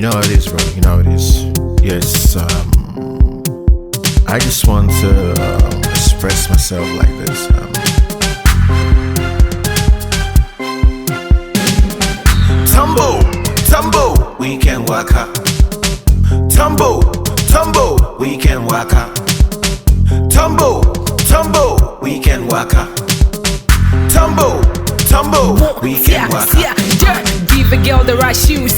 know how it is, bro. You know how it is. Yes, I just want to express myself like this. Tombo, Tombo, we can walk up. Tombo, Tombo, we can walk up. Tombo, Tombo, we can walk up. Tombo, Tombo, we can walk up. Give a girl the right shoes.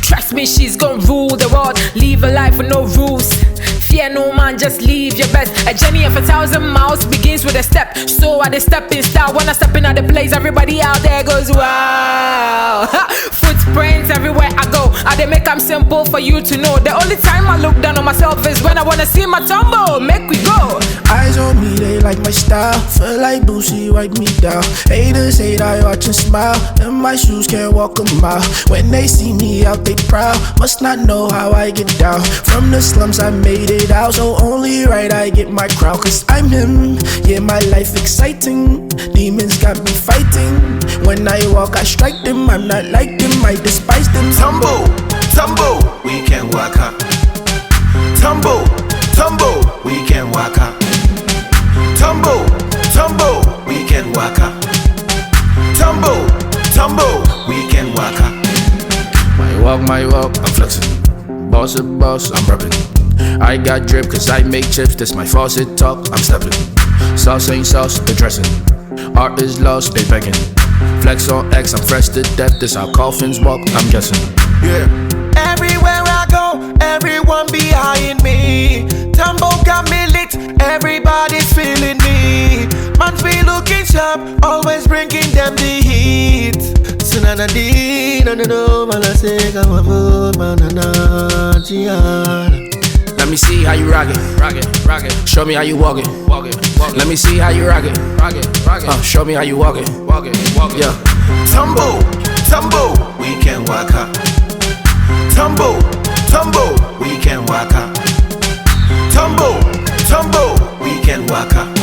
Trust me, she's gonna rule the world. Live a life with no rules. Fear no man, just live your best. A journey of 1,000 miles begins with a step. So I dey step in style. When I step in at the place, everybody out there goes wow. Footprints everywhere I go. I dey make them simple for you to know. The only time I look down on myself is when I wanna see my Tombo. Make we go. Eyes on me, they like my style. Feel like Boosie, wipe me down. Haters hate, I watch and smile. And my shoes can't walk a mile. When they see me out, they proud. Must not know how I get down. From the slums, I made it out. So only right, I get my crowd. Cause I'm him, yeah, my life exciting. Demons got me fighting. When I walk, I strike them. I'm not like them, I despise them. Tombo, Tombo, we can walk up. Tombo, Tombo, we can walk up. Tombo, Tombo, we can walk up. Tombo, Tombo, we can walk up. My walk, I'm flexing. Boss a boss, I'm rubbing. I got drip cause I make chips, this my faucet talk, I'm stepping. Sauce ain't sauce, the dressing. Art is lost, they begging. Flex on X, I'm fresh to death, this how coffins walk, I'm guessing. Yeah. Everywhere I go, everyone be eyeing me. Tombo got me lit, everybody's feeling me. Man's be looking sharp, always bringing them the heat. Sunanadi, no, malasega, Let me see how you rock it. Show me how you walk it. Let me see how you rock it. Show me how you walk it. Yeah. Tombo, Tombo, we can walk up. Tombo, Tombo, we can walk up. Tombo, Tombo, we can walk up.